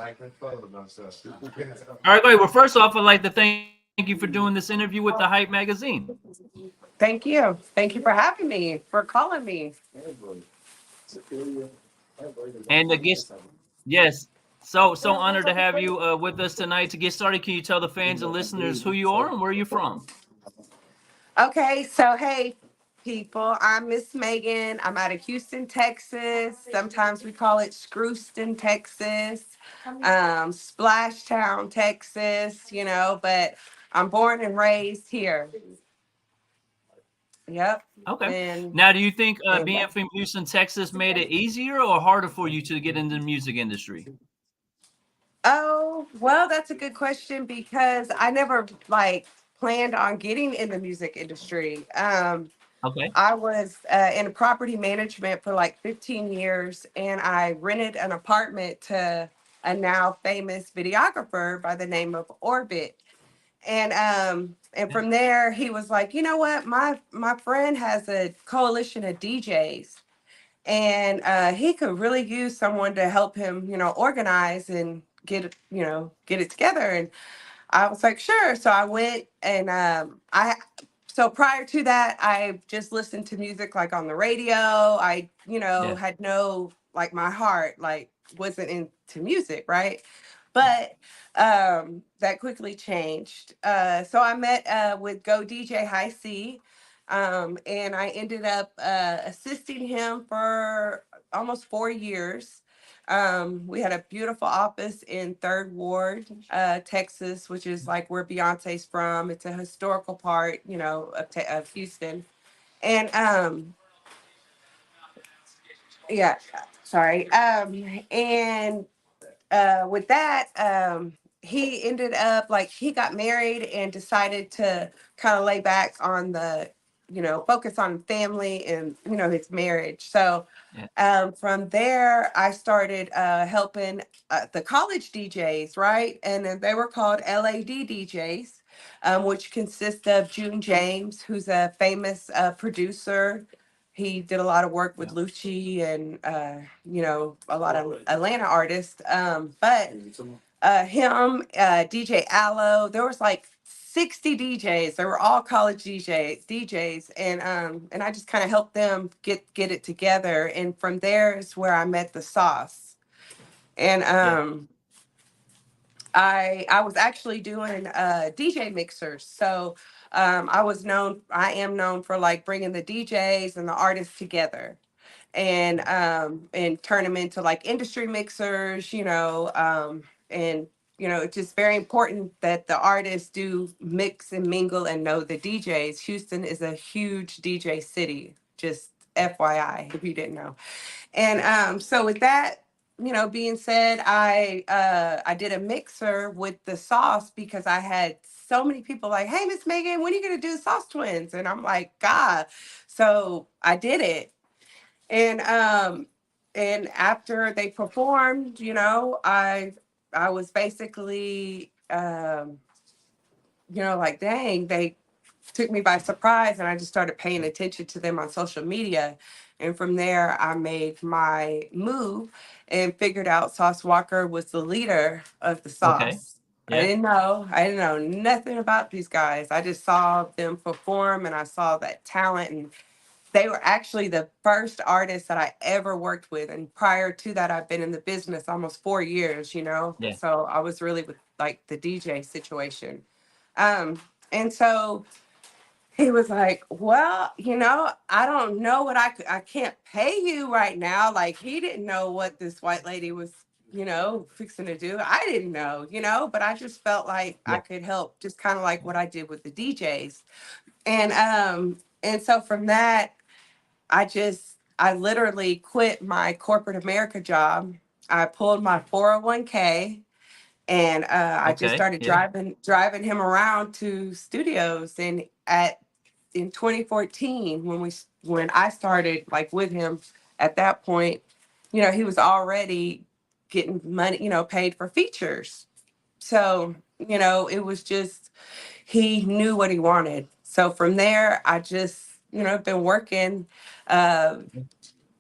All right, great. Well, first off, I'd like to thank you for doing this interview with the Hype magazine. Thank you. Thank you for having me, for calling me. And yes, so honored to have you with us tonight. To get started, can you tell the fans and listeners who you are and where you're from? Okay, so hey, people, I'm Miss Megan. I'm out of Houston, Texas. Sometimes we call it Scrooston, Texas, Splashtown, Texas, but I'm born and raised here. Yep. Okay. And, Now, do you think and being from Houston, Texas, made it easier or harder for you to get into the music industry? Oh, well, that's a good question because I never like planned on getting in the music industry. Okay. I was in property management for like 15 years, and I rented an apartment to a now famous videographer by the name of Orbit. And Yeah. from there, he was like, you know what, my friend has a coalition of DJs, and he could really use someone to help him, organize and get it together. And I was like, sure. So I went, and so prior to that, I just listened to music like on the radio. I, Yeah. had no, like, my heart like wasn't into music, right? But that quickly changed. So I met with Go DJ High C, and I ended up assisting him for almost 4 years. We had a beautiful office in Third Ward, Texas, which is like where Beyonce's from. It's a historical part, of Houston. And yeah, sorry. And with that, he ended up like he got married and decided to kind of lay back on the, focus on family and his marriage. So Yeah. from there, I started helping the college DJs, right? And then they were called LAD DJs, which consist of June James, who's a famous producer. He did a lot of work with Yeah. Lucci and a lot of Atlanta artists. But him, DJ Allo, there was like 60 DJs. They were all college DJs, and I just kind of helped them get it together. And from there is where I met the Sauce. And Yeah. I was actually doing DJ mixers. So I am known for like bringing the DJs and the artists together and turn them into like industry mixers, and it's just very important that the artists do mix and mingle and know the DJs. Houston is a huge DJ city, just FYI if you didn't know. And so with that, being said, I did a mixer with the Sauce because I had so many people like, hey, Miss Megan, when are you gonna do the Sauce Twins? And I'm like, God. So I did it. And after they performed, I was basically like, dang, they took me by surprise, and I just started paying attention to them on social media. And from there I made my move and figured out Sauce Walker was the leader of the Okay. Sauce. I Yeah. didn't know. I didn't know nothing about these guys. I just saw them perform and I saw that talent, and they were actually the first artists that I ever worked with. And prior to that, I've been in the business almost 4 years, Yeah. So I was really with like the DJ situation. And so he was like, well, I don't know what I can't pay you right now. Like he didn't know what this white lady was, fixing to do. I didn't know, but I just felt like I Yeah. could help, just kind of like what I did with the DJs. And so from that, I literally quit my corporate America job. I pulled my 401k, and I just Okay. started Yeah. driving him around to studios. And in 2014, when I started like with him, at that point, he was already getting money, paid for features. So, it was just he knew what he wanted. So from there, I just, been working uh,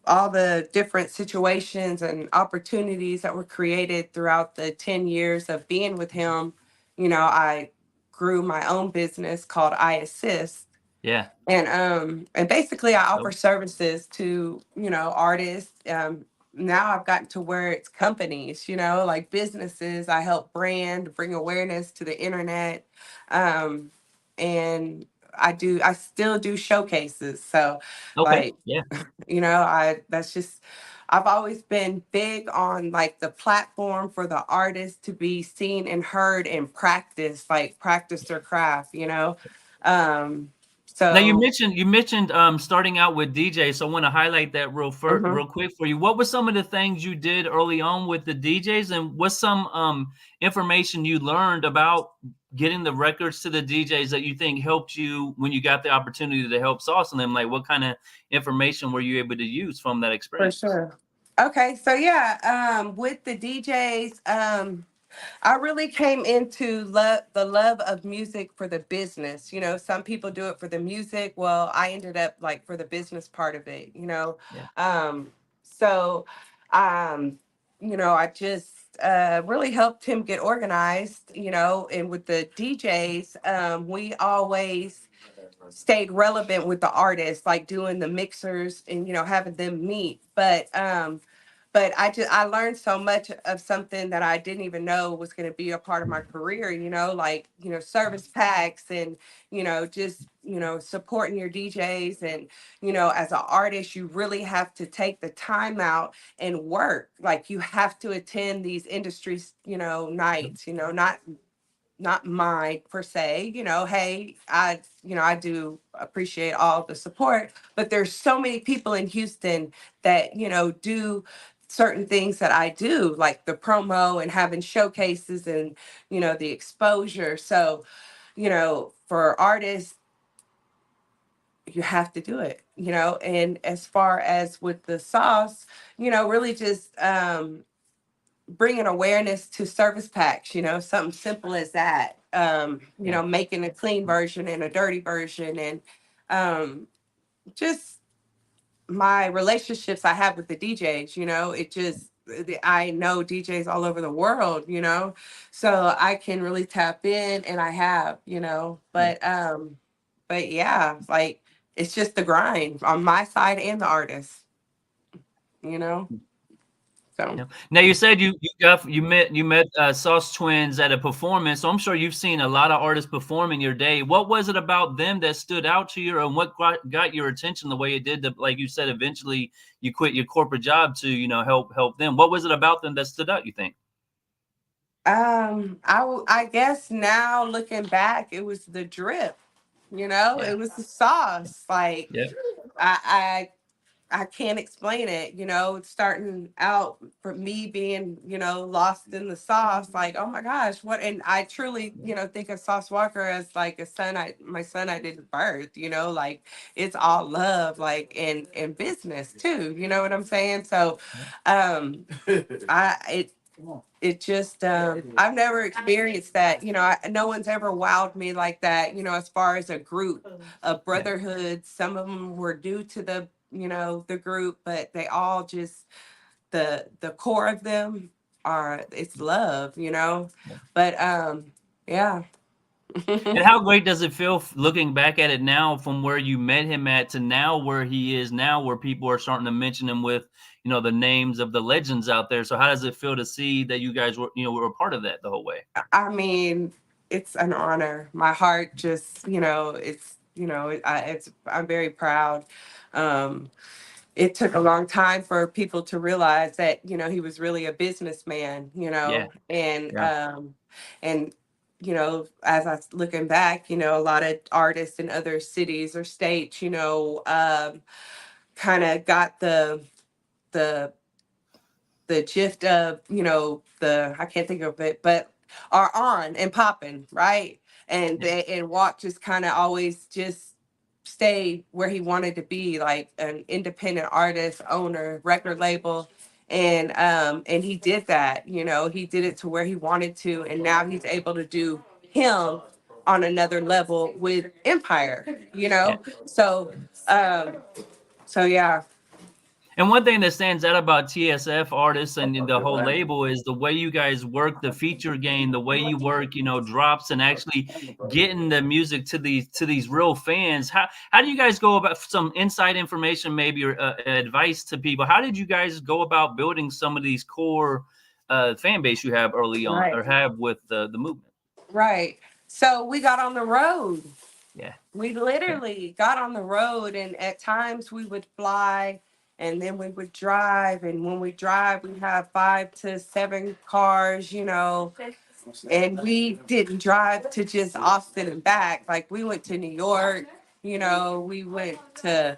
all the different situations and opportunities that were created throughout the 10 years of being with him, I grew my own business called IAssist. Yeah. And basically I offer So services to, artists. Now I've gotten to where it's companies, like businesses. I help brand, bring awareness to the internet. Um, and I still do showcases. So okay. like, Yeah. that's just, I've always been big on like the platform for the artist to be seen and heard and practice their craft, Um, Now you so, mentioned starting out with DJ, so I want to highlight that mhm, real quick for you. What were some of the things you did early on with the DJs, and what's some information you learned about getting the records to the DJs that you think helped you when you got the opportunity to help Sauce and them? Like, what kind of information were you able to use from that for experience? sure. Okay, so yeah, with the DJs, I really came into the love of music for the business. Some people do it for the music. Well, I ended up like for the business part of it. Yeah, Um, so, um, I just really helped him get organized, and with the DJs, we always stayed relevant with the artists, like doing the mixers and having them meet. But I learned so much of something that I didn't even know was going to be a part of my career. Like service packs and just supporting your DJs and as an artist you really have to take the time out and work. Like you have to attend these industry nights. Not mine per se, hey, I do appreciate all the support, but there's so many people in Houston that do certain things that I do, like the promo and having showcases and the exposure. So for artists you have to do it. And as far as with the sauce, really just bringing awareness to service packs, something simple as that. yeah, Making a clean version and a dirty version, and just my relationships I have with the DJs, it just, I know DJs all over the world, so I can really tap in, and I have, yeah. but yeah, like it's just the grind on my side and the artist, you know, so. Yeah. Now you said you met Sauce Twins at a performance, so I'm sure you've seen a lot of artists perform in your day. What was it about them that stood out to you, and what got your attention the way it did? Like you said, eventually you quit your corporate job to help them. What was it about them that stood out? You think? I guess now looking back, it was the drip, Yeah, it was the sauce. Like yeah, I I can't explain it, it's starting out for me being, lost in the sauce, like, oh my gosh, what, and I truly, think of Sauce Walker as like my son I didn't birth, like it's all love, like in business too, you know what I'm saying? So um I it just I've never experienced that, no one's ever wowed me like that, as far as a group, a yeah, brotherhood. Some of them were due to the group, but they all just, the core of them are, it's love, yeah. but yeah. And how great does it feel looking back at it now, from where you met him at to now where he is now, where people are starting to mention him with, the names of the legends out there. So how does it feel to see that you guys were a part of that the whole way? I mean, it's an honor. My heart just, it's, I'm very proud. um it took a long time for people to realize that he was really a businessman, Yeah, yeah, and as I looking back, a lot of artists in other cities or states, kind of got the the gist of the, I can't think of it, but are on and popping, right? And yeah, Walk just kind of always just stayed where he wanted to be, like an independent artist, owner, record label. And he did that, he did it to where he wanted to, and now he's able to do him on another level with Empire, yeah. so um so yeah. And one thing that stands out about TSF artists and the whole label is the way you guys work the feature game, the way you work, drops and actually getting the music to these real fans. How do you guys go about some inside information, maybe, or advice to people? How did you guys go about building some of these core fan base you have early on Right. or have with the movement? Right. So we got on the road. Yeah. We Okay. literally got on the road, and at times we would fly and then we would drive. And when we drive, we have 5 to 7 cars, and we didn't drive to just Austin and back. Like we went to New York, we went to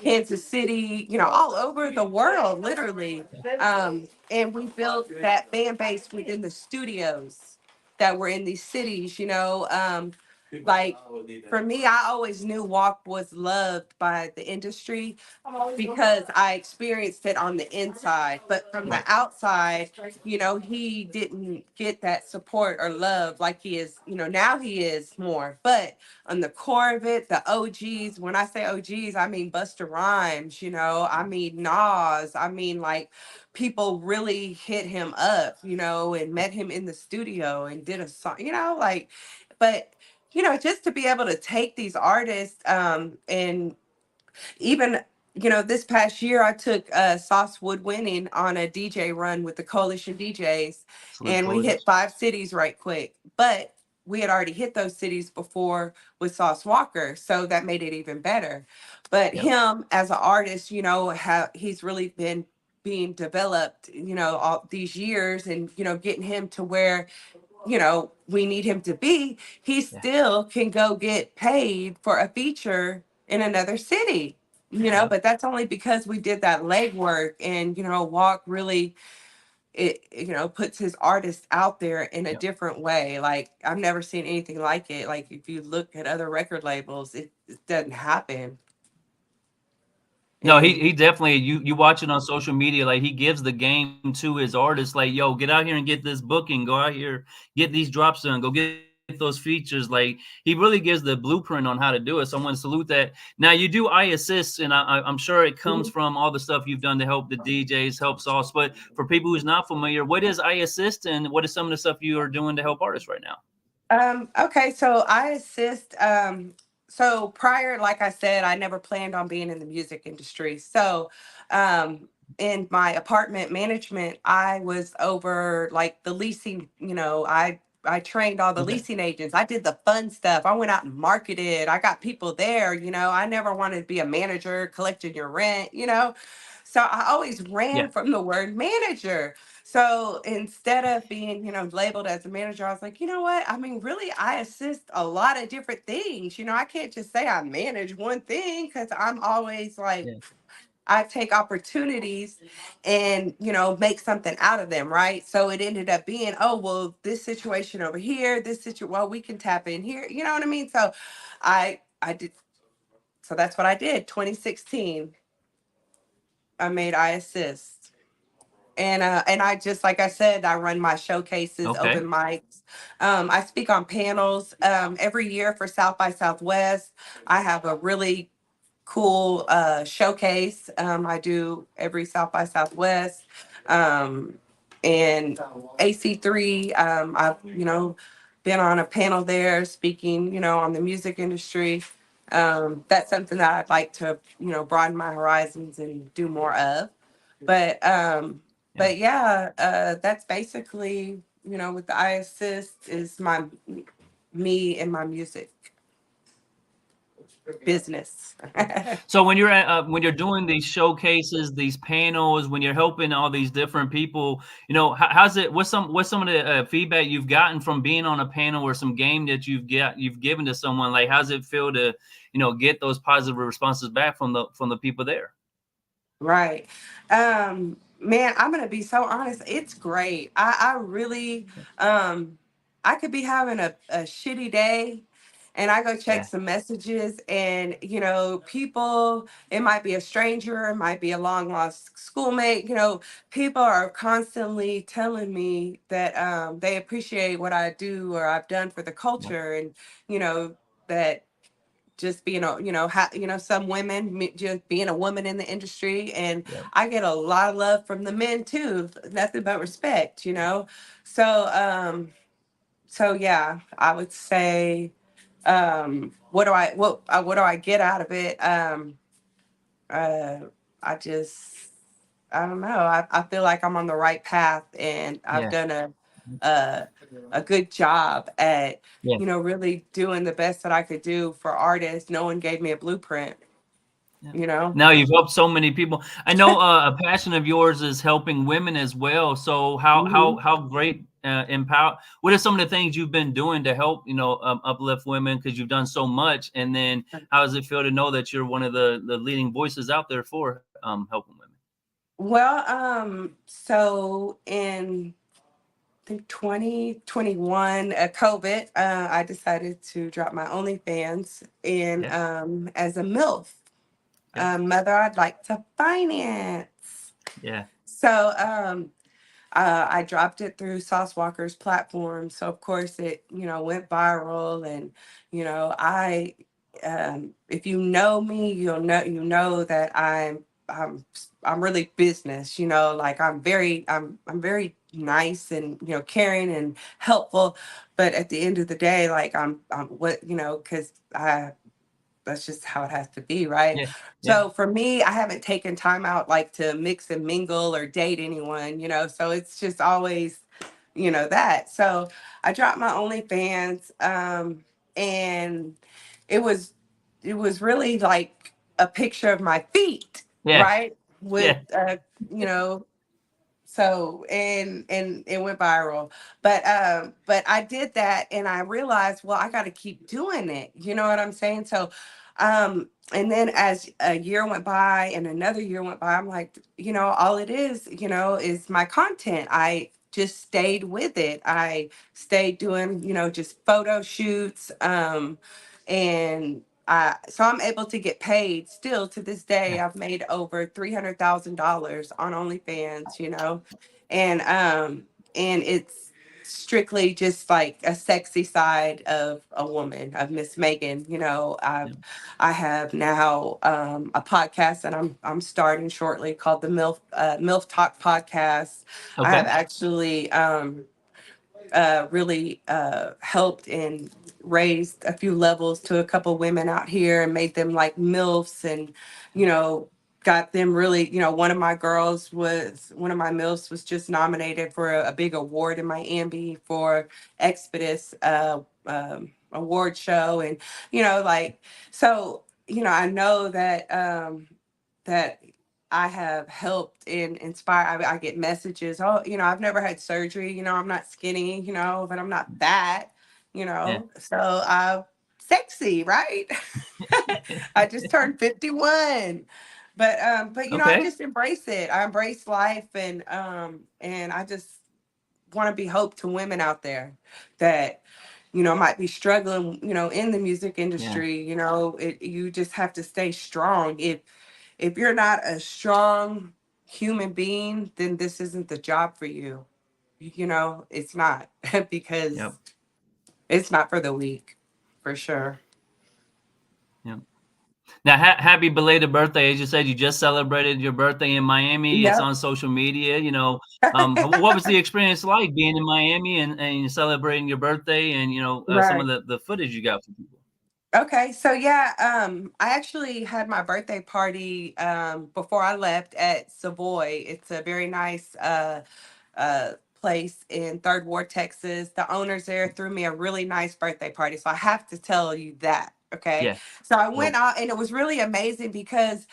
Kansas City, all over the world, literally. And we built that fan base within the studios that were in these cities, like for me, I always knew WAP was loved by the industry because I experienced it on the inside. But from the Right. outside, he didn't get that support or love like he is, now he is more. But on the core of it, the OGs, when I say OGs, I mean Busta Rhymes, I mean Nas, I mean like people really hit him up, and met him in the studio and did a song, like, but just to be able to take these artists, and even this past year I took Sauce Woodwinning on a DJ run with the Coalition DJs, Salute and we hit Coalition. 5 cities right quick. But we had already hit those cities before with Sauce Walker, so that made it even better. But Yep. him as an artist, he's really been being developed, all these years, and getting him to where we need him to be, he Yeah. still can go get paid for a feature in another city. Yep. But that's only because we did that legwork, and Walk really puts his artist out there in a Yep. different way. Like I've never seen anything like it. Like if you look at other record labels, it doesn't happen. No, he And he definitely you watch it on social media, like, he gives the game to his artists, like, "Yo, get out here and get this booking, go out here, get these drops done, go get those features," like, he really gives the blueprint on how to do it, so I wanna salute that. Now you do IAssist, and I'm sure it comes from all the stuff you've done to help the DJs, help Sauce, but for people who's not familiar, what is IAssist, and what is some of the stuff you are doing to help artists right now? Okay, so I assist. So prior, like I said, I never planned on being in the music industry. So, in my apartment management, I was over like the leasing. I trained all the Okay. leasing agents. I did the fun stuff. I went out and marketed. I got people there. I never wanted to be a manager collecting your rent. So I always ran Yeah. from the word manager. So instead of being, labeled as a manager, I was like, you know what? I mean, really, I assist a lot of different things. I can't just say I manage one thing because I'm always like, Yeah. I take opportunities and, make something out of them, right? So it ended up being, oh, well, this situation over here, well, we can tap in here. You know what I mean? So I did, so that's what I did. 2016, I made I Assist. And I just like I said, I run my showcases, Okay. open mics. I speak on panels every year for South by Southwest. I have a really cool showcase. I do every South by Southwest. Um, and AC3, I've been on a panel there speaking, on the music industry. That's something that I'd like to broaden my horizons and do more of. But Yeah. yeah, that's basically with the I Assist is my me and my music business. So when you're doing these showcases, these panels, when you're helping all these different people, how's it? What's some of the feedback you've gotten from being on a panel or some game that you've given to someone? Like, how's it feel to get those positive responses back from the people there? Right. Man, I'm gonna be so honest. It's great. I really I could be having a shitty day and I go check Yeah. some messages, and people, it might be a stranger, it might be a long lost schoolmate, people are constantly telling me that they appreciate what I do or I've done for the Yeah. culture, and that just being a, some women, just being a woman in the industry. And Yeah. I get a lot of love from the men too, nothing but respect, So, yeah, I would say, what do I get out of it? Uh, I just, I don't know. I feel like I'm on the right path, and I've Yeah. done a a good job at, Yeah. really doing the best that I could do for artists. No one gave me a blueprint, Yeah. you know. Now you've helped so many people. I know a passion of yours is helping women as well. So hmm how great empower. What are some of the things you've been doing to help uplift women? Because you've done so much. And then how does it feel to know that you're one of the leading voices out there for helping women? Well, so in I think 2021, COVID, I decided to drop my OnlyFans, and Yeah. as a MILF, Yeah. mother I'd like to finance. Yeah. So I dropped it through Sauce Walker's platform. So of course it, went viral, and I, if you know me, you know that I'm I'm really business. Like I'm very nice and caring and helpful, but at the end of the day, like I'm what because I that's just how it has to be, right? Yeah. Yeah. So for me, I haven't taken time out like to mix and mingle or date anyone, so it's just always, that. So I dropped my OnlyFans, and it was it was really like a picture of my feet, Yeah. right? With Yeah. you know, so and it went viral. But I did that, and I realized, well, I got to keep doing it. You know what I'm saying? So and then as a year went by and another year went by, I'm like, all it is my content. I just stayed with it. I stayed doing, just photo shoots, and so I'm able to get paid still to this day. Yeah. I've made over $300,000 on OnlyFans, and it's strictly just like a sexy side of a woman, of Miss Megann. Yeah. I have now a podcast that I'm starting shortly called the MILF Talk Podcast. I have Okay. actually really helped and raised a few levels to a couple women out here and made them like MILFs, and, you know, got them really, one of my MILFs was just nominated for a big award in Miami for Exodus award show. And, so, I know that I have helped and inspire. I get messages. Oh, I've never had surgery. I'm not skinny. But I'm not fat. Yeah. So sexy, right? I just turned 51. But I Okay. just embrace it. I embrace life, and I just want to be hope to women out there that might be struggling, in the music Yeah. industry. You just have to stay strong. If you're not a strong human being, then this isn't the job for you. It's not because Yep. it's not for the weak, for sure. Yep. Now, happy belated birthday! As you said, you just celebrated your birthday in Miami. It's Yep. on social media. What was the experience like being in Miami and celebrating your birthday, and some of Right. the footage you got for people? Okay, so yeah, I actually had my birthday party before I left at Savoy. It's a very nice uh place in Third Ward, Texas. The owners there threw me a really nice birthday party, so I have to tell you that. Okay, Yeah. so I went Dope. out, and it was really amazing because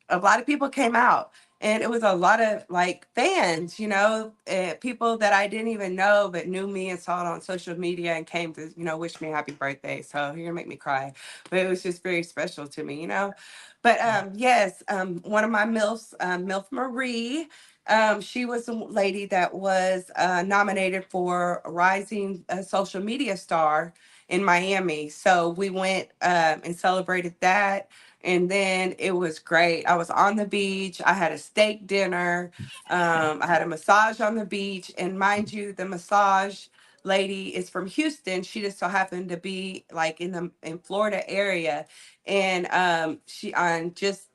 a lot of people came out, and it was a lot of like fans, people that I didn't even know but knew me and saw it on social media and came to wish me happy birthday. So you're gonna make me cry, but it was just very special to me. But yes, one of my MILFs, MILF Marie, she was a lady that was nominated for Rising Social Media Star in Miami. So we went and celebrated that, and then it was great. I was on the beach. I had a steak dinner. I had a massage on the beach. And mind you, the massage lady is from Houston. She just so happened to be like in Florida area, and she on just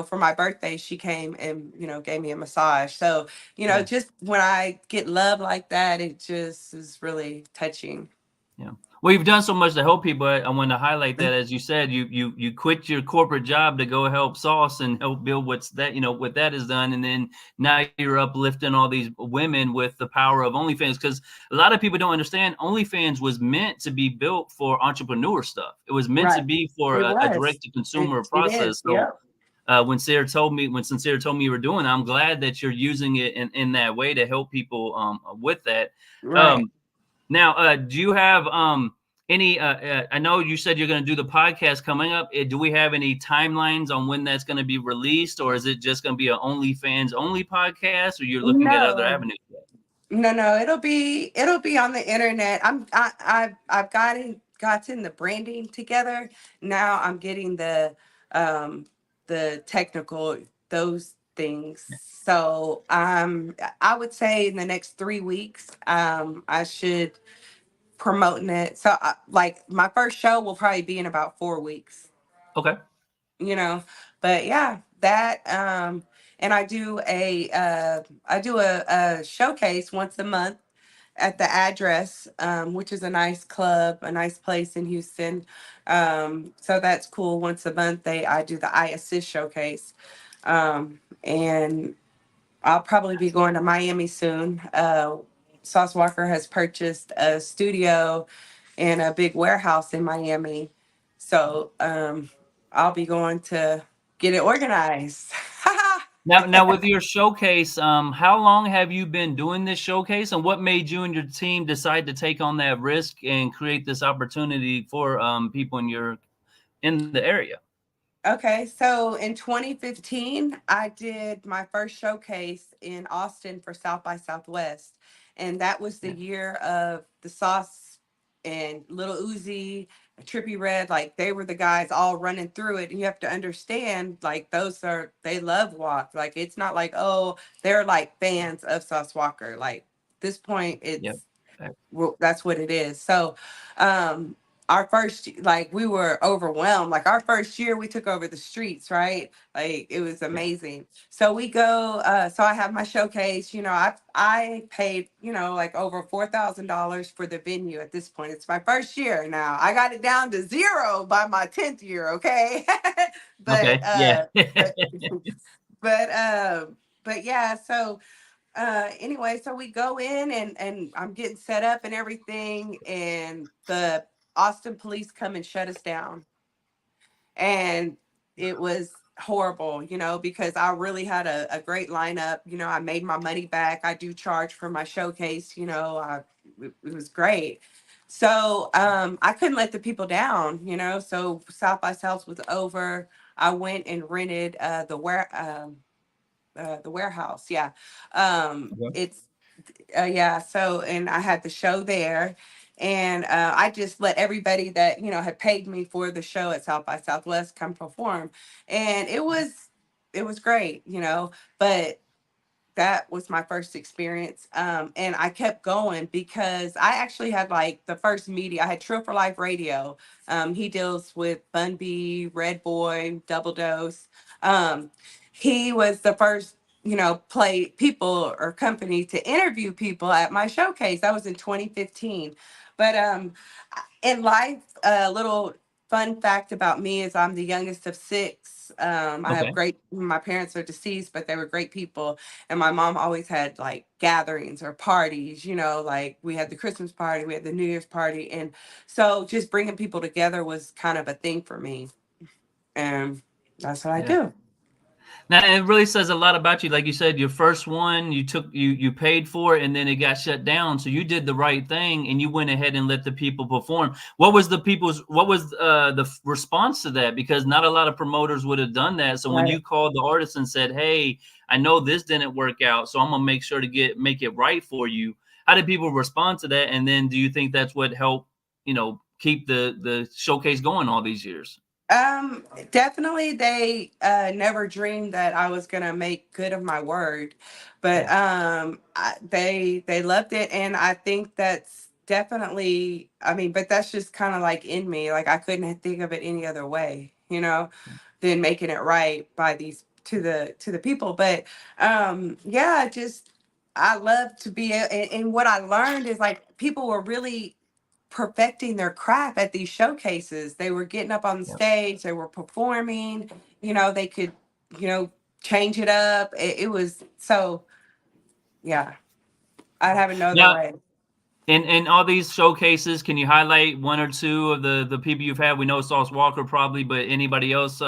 for my birthday she came and gave me a massage. So Yeah. just when I get love like that, it just is really touching. Yeah. Well, you've done so much to help people. I want to highlight that, as you said, you quit your corporate job to go help Sauce and help build what that has done, and then now you're uplifting all these women with the power of OnlyFans. Because a lot of people don't understand, OnlyFans was meant to be built for entrepreneur stuff. It was meant to Right. be for It a was. direct to consumer It is. process. So Yep. when Sincere told me you were doing it, I'm glad that you're using it in that way to help people with that. Right. Um, Now, do you have any? I know you said you're going to do the podcast coming up. Do we have any timelines on when that's going to be released, or is it just going to be an OnlyFans only podcast, or you're looking at other No. avenues? No, it'll be on the internet. I've gotten the branding together. Now I'm getting the technical, those things. So I would say in the next 3 weeks, I should promoting it. So like my first show will probably be in about 4 weeks. Okay. you know but yeah, that and I do a showcase once a month at the address, which is a nice club, a nice place in Houston. So that's cool. Once a month I do the IAssist showcase. And I'll probably be going to Miami soon. Sauce Walker has purchased a studio and a big warehouse in Miami. So I'll be going to get it organized. Now, with your showcase, how long have you been doing this showcase, and what made you and your team decide to take on that risk and create this opportunity for people in the area? Okay, so in 2015, I did my first showcase in Austin for South by Southwest. And that was the Yeah. year of the Sauce and Little Uzi, Trippy Red. Like they were the guys all running through it. And you have to understand, like, they love Walk. Like, it's not like, oh, they're like fans of Sauce Walker. Like, this point, Yep. well, that's what it is. So, um, our first, like, we were overwhelmed. Like, our first year, we took over the streets, right? Like, it was Yeah. amazing. So we go. So I have my showcase. I paid like over $4,000 for the venue. At this point, it's my first year now. I got it down to zero by my 10th year. Okay, but Okay. Yeah. but but but yeah. So anyway, so we go in and I'm getting set up and everything, and the Austin police come and shut us down. And it was horrible, because I really had a great lineup. I made my money back. I do charge for my showcase. It was great. So I couldn't let the people down. So South by South was over. I went and rented the warehouse. Yeah. Okay. It's yeah. So, and I had the show there, and I just let everybody that had paid me for the show at South by Southwest come perform, and it was great. But that was my first experience. And I kept going because I actually had like the first media. I had Trill for Life Radio. He deals with Bun B, Red Boy, Double Dose. Um, he was the first, play people or company to interview people at my showcase. That was in 2015. But in life, a little fun fact about me is I'm the youngest of six. I have Okay. my parents are deceased, but they were great people. And my mom always had like gatherings or parties, like we had the Christmas party, we had the New Year's party. And so just bringing people together was kind of a thing for me. And that's what I Yeah. do. Now it really says a lot about you. Like you said, your first one, you paid for it, and then it got shut down. So you did the right thing, and you went ahead and let the people perform. What was the response to that? Because not a lot of promoters would have done that. So when Right. you called the artist and said, "Hey, I know this didn't work out, so I'm gonna make sure to make it right for you," how did people respond to that? And then do you think that's what helped keep the showcase going all these years? Definitely they never dreamed that I was gonna make good of my word. But Yeah. they loved it, and I think definitely, I mean, but that's just kind of like in me. Like I couldn't think of it any other way, than making it right by these to the people. But yeah, just I love to be and what I learned is like people were really perfecting their craft at these showcases. They were getting up on the Yep. stage, they were performing, they could, you know, change it up. It was so yeah, I'd have it no other Now, way. in all these showcases, can you highlight one or two of the people you've had? We know Sauce Walker probably, but anybody else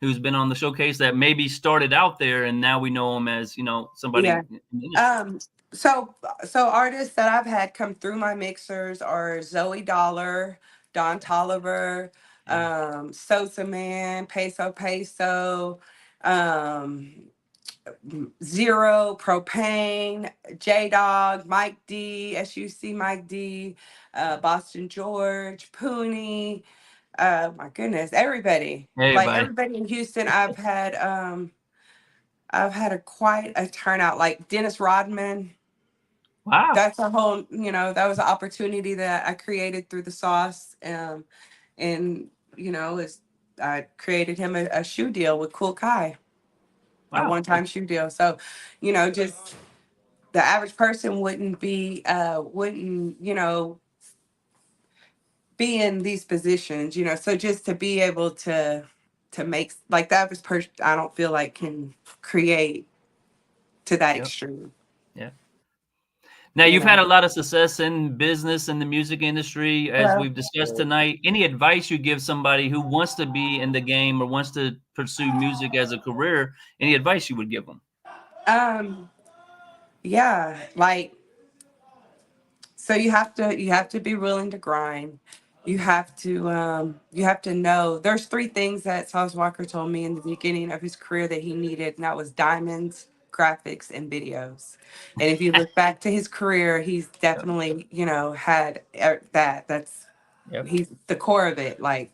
who's been on the showcase that maybe started out there and now we know them as Yeah. somebody in the industry? Um, so artists that I've had come through my mixers are Zoe Dollar, Don Tolliver, Yeah. Sosa Man, Peso Peso, um, Zero, Propane, J Dog, Mike D, SUC Mike D, Boston George, Pooney, my goodness, everybody. Like Everybody. everybody in Houston, I've had a quite a turnout. Like Dennis Rodman, Wow. that's a whole, that was an opportunity that I created through the sauce. And is I created him a shoe deal with Cool Kai, a Wow. one-time shoe deal. So, just the average person wouldn't, be in these positions, so just to be able to make like the average person, I don't feel like can create to that Yep. extreme, Yeah. Now you you've had know. a lot of success in business in the music industry, as Hello. we've discussed tonight. Any advice you give somebody who wants to be in the game or wants to pursue music as a career? Any advice you would give them? Um, yeah, like so you have to be willing to grind. You have to know there's three things that Sauce Walker told me in the beginning of his career that he needed, and that was diamonds, graphics, and videos. And if you look back to his career, he's Yep. definitely, had that. Yep. He's the core of it, like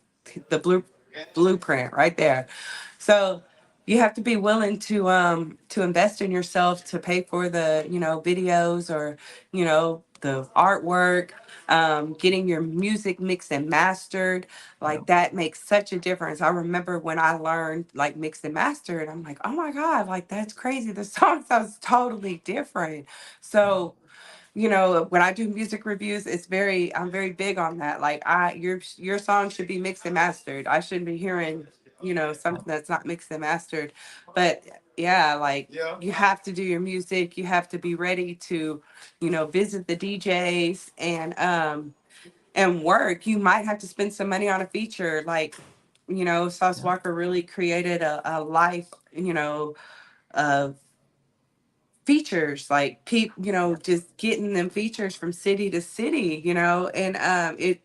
the blueprint right there. So you have to be willing to invest in yourself to pay for the videos or the artwork, getting your music mixed and mastered. Like Yep. that makes such a difference. I remember when I learned like mixed and mastered, I'm like, oh my god, like that's crazy, the song sounds totally different. Yep. So when I do music reviews, I'm very big on that. Like your song should be mixed and mastered. I shouldn't be hearing, something Yep. that's not mixed and mastered. But yeah, like you have to do your music. You have to be ready to, visit the DJs and work. You might have to spend some money on a feature. Like, Sauce Yep. Walker really created a life, of features like just getting them features from city to city, and it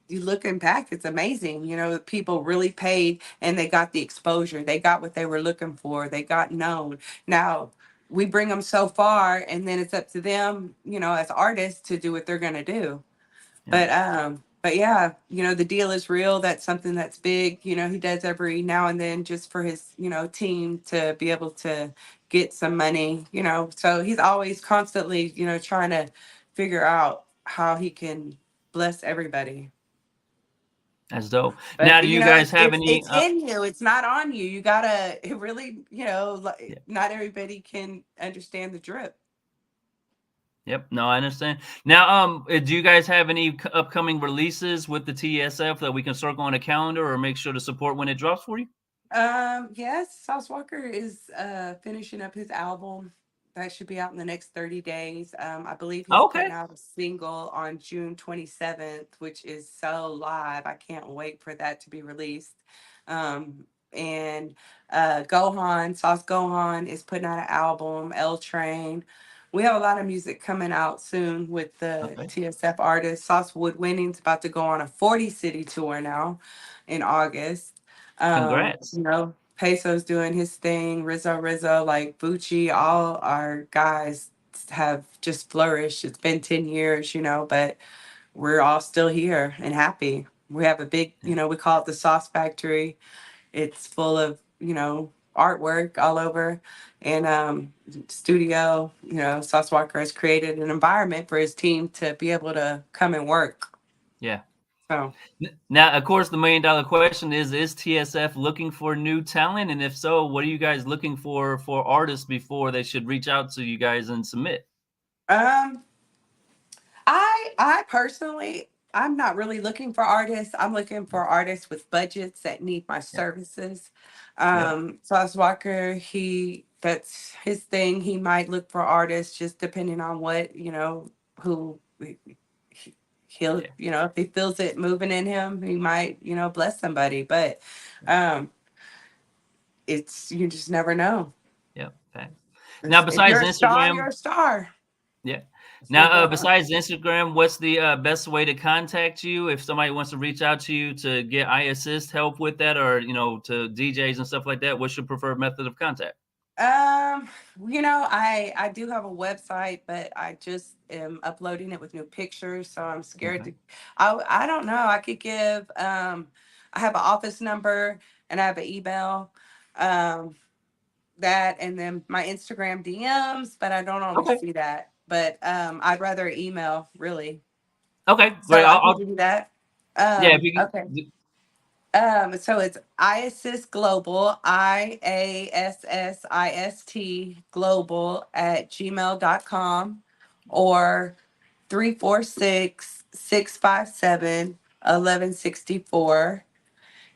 you looking back, it's amazing, people really paid and they got the exposure, they got what they were looking for, they got known. Now we bring them so far and then it's up to them, as artists to do what they're going to do. Yep. But yeah, the deal is real. That's something that's big. He does every now and then just for his, team to be able to get some money, So he's always constantly, trying to figure out how he can bless everybody. That's dope. Now, But do you guys it's have it's any? it's in you. It's not on you. You gotta it really, Yeah. not everybody can understand the drip. Yep. No, I understand. Now, do you guys have any upcoming releases with the TSF that we can circle on a calendar or make sure to support when it drops for you? Yes, Sauce Walker is finishing up his album. That should be out in the next 30 days. I believe he's putting Okay. out a single on June 27th, which is so live. I can't wait for that to be released. And Gohan, Sauce Gohan is putting out an album, L Train. We have a lot of music coming out soon with the Okay. TSF artists. Sauce Woodwinding's about to go on a 40 city tour now in August. Congrats. Peso's doing his thing, Rizzo, like Bucci, all our guys have just flourished. It's been 10 years, but we're all still here and happy. We have a big, Yeah. we call it the Sauce Factory. It's full of, artwork all over. and studio. You know, Sauce Walker has created an environment for his team to be able to come and work. Yeah. So Now, of course, the $1 million question is TSF looking for new talent? And if so, what are you guys looking for artists before they should reach out to you guys and submit? um I personally, I'm not really looking for artists. I'm looking for artists with budgets that need my Yeah. services. Yep. Sauce Walker, that's his thing. He might look for artists just depending on what, who he- he'll, Yeah. if he feels it moving in him, he might, bless somebody. But um you just never know. Yep. Okay. Now, If you're besides a star, you're Instagram, a star. yeah. That's what Now, it goes on. besides Instagram, what's the best way to contact you if somebody wants to reach out to you to get IAssist help with that, or to DJs and stuff like that? What's your preferred method of contact? Um, I do have a website, but I just am uploading it with new pictures, so I'm scared Okay. to. I don't know. I could give. I have an office number and I have an email. Um, that and then my Instagram DMs, but I don't always Okay. see that. But I'd rather email really. Okay. So Great. I can give you that. Yeah. If you Okay. can, So it's IAssist Global, IAssist Global at gmail.com or 346-657-1164.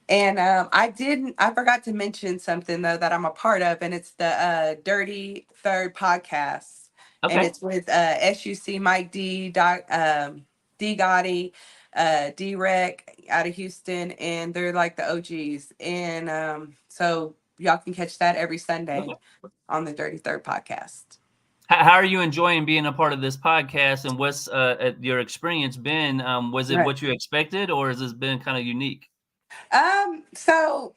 And I forgot to mention something though that I'm a part of, and it's the Dirty Third podcast, and okay. it's with SUC Mike D Gotti, D Rec out of Houston, and they're like the OGs, and so y'all can catch that every Okay. Sunday on the Dirty Third podcast. How are you enjoying being a part of this podcast, and what's your experience been? Was it Right. what you expected, or has this been kind of unique? So,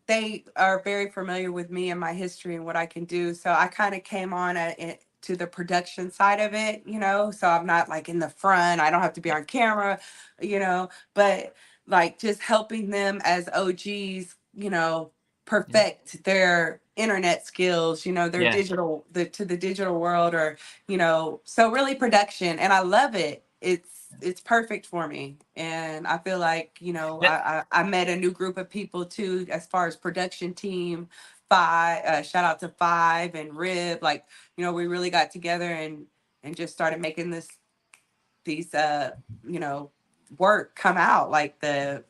they are very familiar with me and my history and what I can do. So I kind of came on to the production side of it, so I'm not like in the front. I don't have to be Yeah. on camera, but like just helping them as OGs, Yeah. perfect their internet skills, their Yeah. to the digital world, or so really production, and I love it. It's perfect for me, and I feel like Yeah. I met a new group of people too as far as production team. Five, shout out to Five and Rib, like we really got together and just started making these you know work come out, like the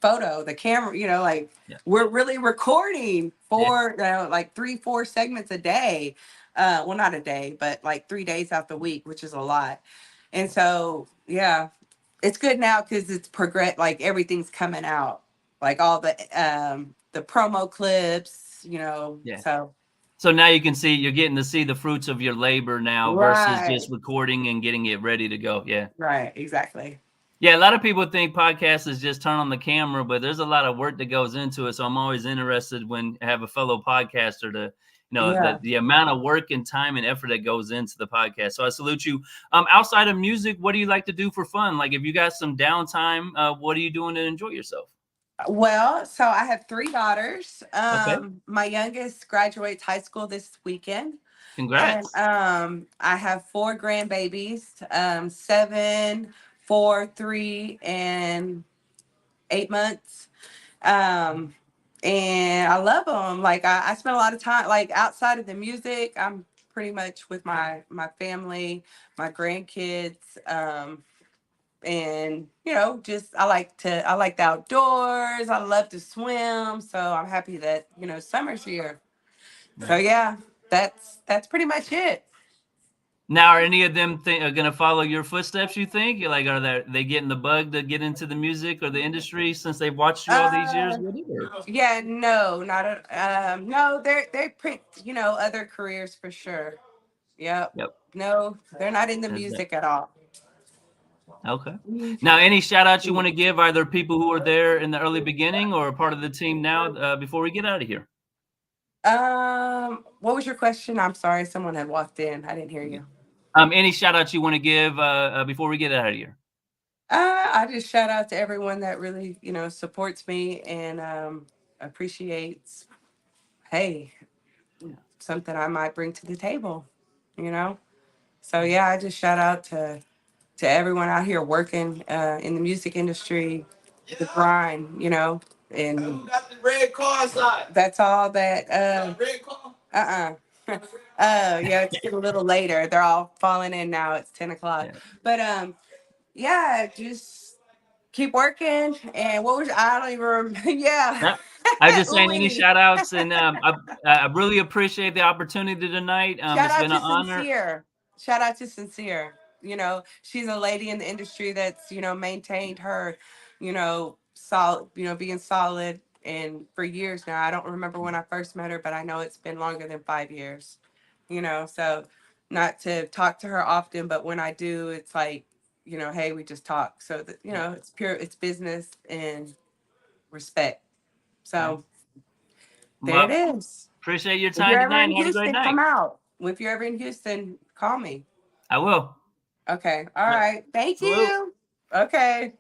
photo, the camera, like Yeah. we're really recording Yeah. for like 3-4 segments a day, well, not a day, but like 3 days out the week, which is a lot. And so yeah, it's good now because it's progress, like everything's coming out, like all the promo clips, Yeah. so So now you're getting to see the fruits of your labor now versus right, just recording and getting it ready to go. Yeah. right, exactly. Yeah, a lot of people think podcasts is just turn on the camera, but there's a lot of work that goes into it. So I'm always interested when I have a fellow podcaster to, Yeah. the amount of work and time and effort that goes into the podcast. So I salute you. Outside of music, what do you like to do for fun? Like if you got some downtime, what are you doing to enjoy yourself? Well, so I have 3 daughters. Okay. My youngest graduates high school this weekend, and Congrats. I have 4 grandbabies, 7, 4, 3, and 8 months. Um, and I love them. Like I spend a lot of time, like outside of the music. I'm pretty much with my family, my grandkids. And just I like the outdoors. I love to swim, so I'm happy that summer's here. So Right. yeah, that's pretty much it. Now, are any of them are going to follow your footsteps? You think? You're like, they getting the bug to get into the music or the industry since they've watched you all these years? uh Whatever. yeah, no, not no, they picked other careers for sure. Yep. Yep. No, they're not in the That's that. music at all. Okay. Now, any shout outs you want to give, either people who were there in the early beginning or part of the team now, before we get out of here? What was your question? I'm sorry, someone had walked in. I didn't hear you. Any shout outs you want to give before we get out of here? I just shout out to everyone that really, supports me and appreciates. Hey, something I might bring to the table, you know? So yeah, I just shout out to everyone out here working in the music industry, the grind, you know, and got the red car side. That's all that. Red car. Yeah, it's getting a little later. They're all falling in now. It's 10 o'clock. Yeah. But yeah, just keep working. And what was I don't even remember. Yeah. Yeah. I was just saying any Ooh-wee. shout outs, and I really appreciate the opportunity tonight. Shout It's out been an to honor. Sincere. Shout out to Sincere. You know, she's a lady in the industry that's, you know, maintained her, you know, solid, you know, being solid and for years now. I don't remember when I first met her, but I know it's been longer than 5 years. You know, so not to talk to her often, but when I do, it's like, you know, hey, we just talk. So that, you Yeah. know, it's pure, it's business and respect. Okay. So there it Well, is. appreciate your If time you're ever tonight, in and have a great Houston, night. come out. If you're ever in Houston, call me. I will. Okay. All right. Thank Salute. you. Okay.